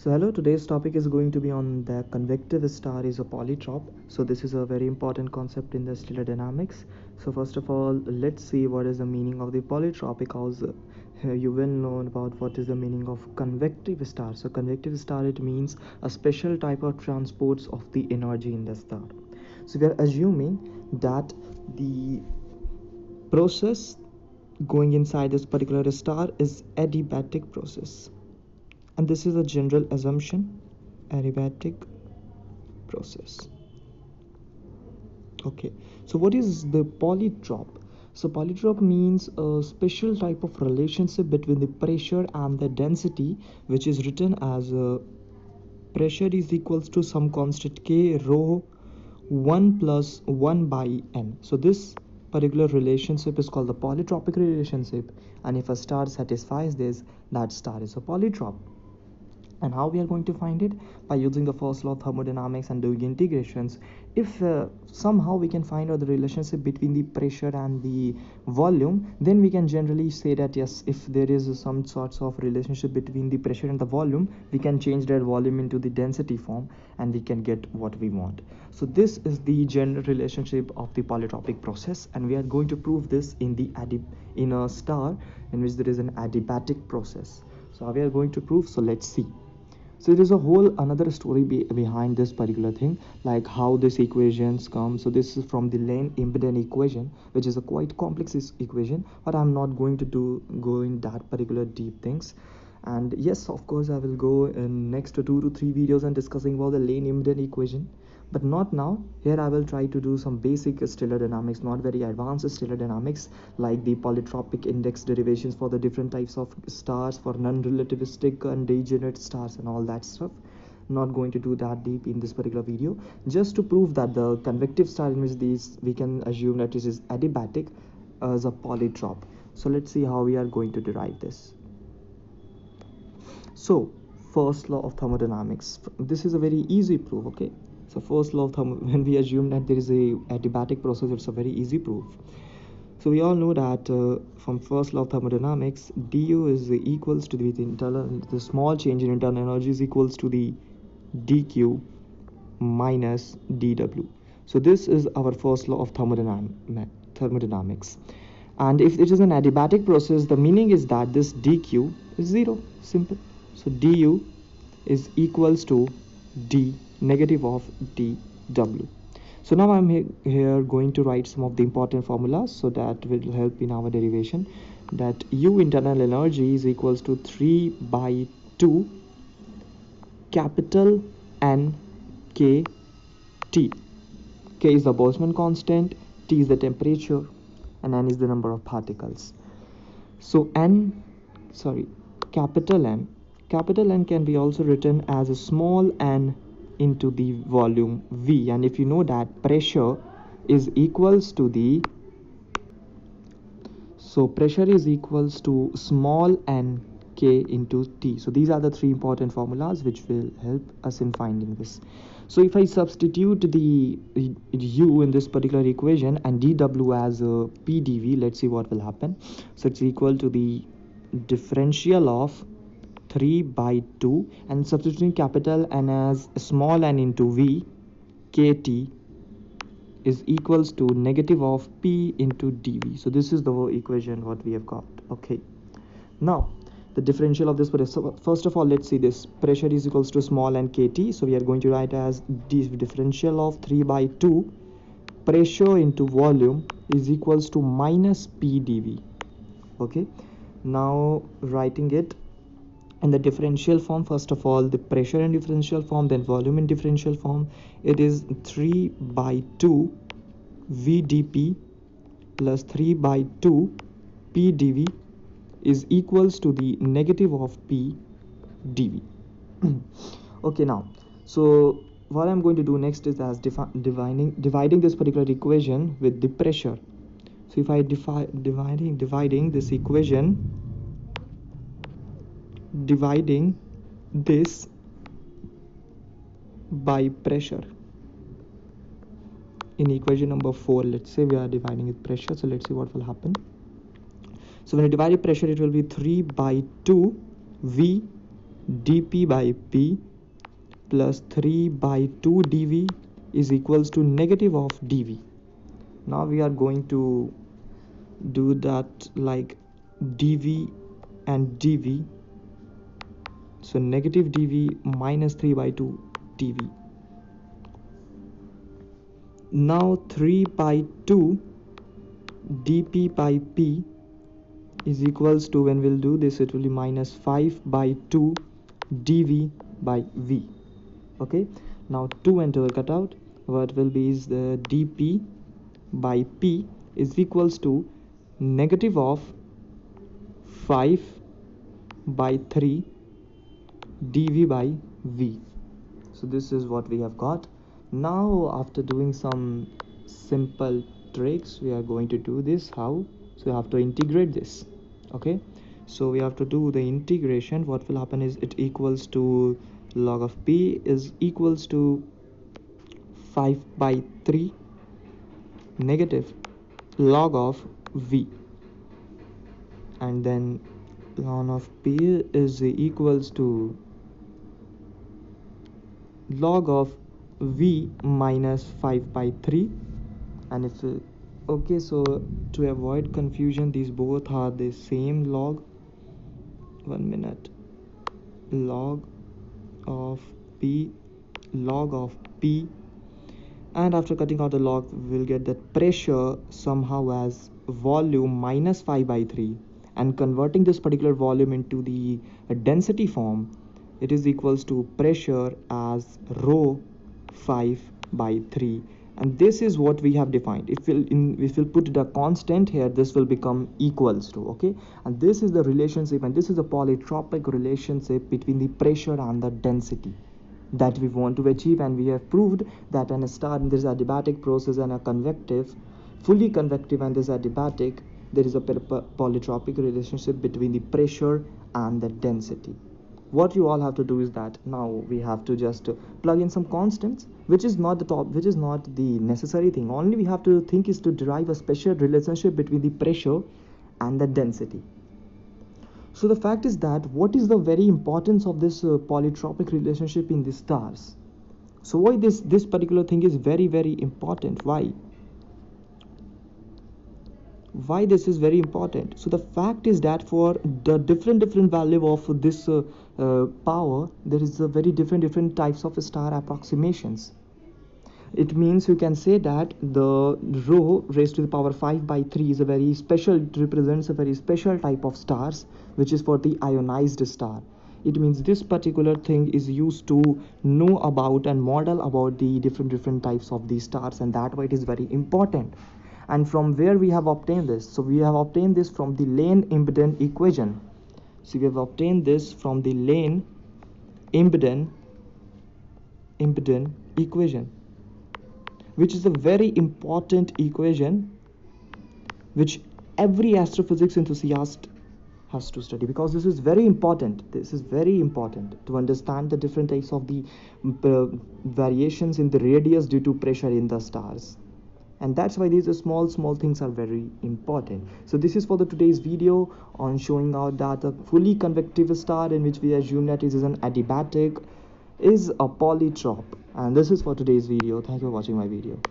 So hello, today's topic is going to be on the convective star is a polytrope. So this is a very important concept in the stellar dynamics. So first of all, let's see what is the meaning of the polytrope, because you will know about what is the meaning of convective star. So convective star, it means a special type of transports of the energy in the star. So we are assuming that the process going inside this particular star is adiabatic process, and this is a general assumption, adiabatic process. Okay, so what is the polytrope? So polytrope means a special type of relationship between the pressure and the density, which is written as pressure is equals to some constant k rho 1 plus 1 by n. So this particular relationship is called the polytropic relationship, and if a star satisfies this, that star is a polytrope. And how we are going to find it? By using the first law of thermodynamics and doing integrations. If somehow we can find out the relationship between the pressure and the volume, then we can generally say that yes, if there is some sorts of relationship between the pressure and the volume, we can change that volume into the density form and we can get what we want. So this is the general relationship of the polytropic process, and we are going to prove this in a star in which there is an adiabatic process. So how we are going to prove? So let's see. So there is a whole another story behind this particular thing, like how this equations come. So this is from the Lane impedance equation, which is a quite complex equation, but I'm not going to go in that particular deep things. And yes, of course I will go in next 2 to 3 videos and discussing about the Lane impedance equation, but not now. Here I will try to do some basic stellar dynamics, not very advanced stellar dynamics, like the polytropic index derivations for the different types of stars, for non-relativistic and degenerate stars and all that stuff. Not going to do that deep in this particular video, just to prove that the convective star in which these we can assume that it is adiabatic as a polytrope. So let's see how we are going to derive this. So first law of thermodynamics, this is a very easy proof. Okay, so first law of when we assume that there is a adiabatic process, it's a very easy proof. So we all know that from first law of thermodynamics, du is equals to the small change in internal energy is equals to the dq minus dw. So this is our first law of thermodynamics. And if it is an adiabatic process, the meaning is that this dq is zero, simple. So du is equals to d negative of dw. So now I'm here going to write some of the important formulas, so that will help in our derivation. That U internal energy is equals to 3 by 2 capital N K T. K is the Boltzmann constant, T is the temperature, and N is the number of particles. So capital N can be also written as a small n into the volume V, and if you know that pressure is equals to the pressure is equals to small n K into T. So these are the three important formulas which will help us in finding this. So if I substitute the U in this particular equation and dW as a PdV, let's see what will happen. So it's equal to the differential of 3 by 2, and substituting capital N as small n into V, kt is equals to negative of P into dV. So this is the equation what we have got. Okay, now the differential of this. So first of all, let's see this. Pressure is equals to small n kt, so we are going to write as differential of 3 by 2 pressure into volume is equals to minus P dV. Okay, now writing it in the differential form, first of all the pressure in differential form, then volume in differential form. It is 3 by 2 VdP plus 3 by 2 PdV is equals to the negative of P dV. Okay, now so what I'm going to do next is as dividing this particular equation with the pressure. So if I dividing this equation, dividing this by pressure in equation number 4, let's say we are dividing with pressure, so let's see what will happen. So when I divide the pressure, it will be 3 by 2 V dp by p plus 3 by 2 dv is equals to negative of dv. Now we are going to do that like dv and dv, so negative dv minus 3 by 2 dv. Now 3 by 2 dp by p is equals to, when we'll do this, it will be minus 5 by 2 dv by v. Okay, now 2 and 2 will cut out. What will be is the dp by p is equals to negative of 5 by 3 dv by v. So this is what we have got. Now after doing some simple tricks, we are going to do this how. So we have to integrate this. Okay, so we have to do the integration. What will happen is it equals to log of p is equals to 5 by 3 negative log of v, and then ln of p is equals to log of v minus 5 by 3. And if okay, so to avoid confusion, these both are the same log. 1 minute. Log of p, log of p, and after cutting out the log, we'll get that pressure somehow as volume minus 5 by 3, and converting this particular volume into the density form, it is equals to pressure as rho 5 by 3. And this is what we have defined. If we'll put the constant here, this will become equals to, okay, and this is the relationship, and this is a polytropic relationship between the pressure and the density that we want to achieve. And we have proved that in a star there is a adiabatic process and a convective, fully convective, and this adiabatic, there is a polytropic relationship between the pressure and the density. What you all have to do is that now we have to just plug in some constants, which is not the necessary thing. Only we have to think is to derive a special relationship between the pressure and the density. So the fact is that what is the very importance of this polytropic relationship in the stars? So why this particular thing is very, very important? Why this is very important? So the fact is that for the different value of this power, there is a very different types of star approximations. It means you can say that the rho raised to the power 5 by 3 is a very special, it represents a very special type of stars, which is for the ionized star. It means this particular thing is used to know about and model about the different types of these stars, and that why it is very important. And from where we have obtained this? So we have obtained this from the lane impedance equation. So we have obtained this from the lane impedance equation, which is a very important equation which every astrophysics enthusiast has to study, because this is very important. This is very important to understand the different types of the variations in the radius due to pressure in the stars. And that's why these small things are very important. So this is for the today's video on showing out that a fully convective star, in which we assume that it is an adiabatic, is a polytrope. And this is for today's video. Thank you for watching my video.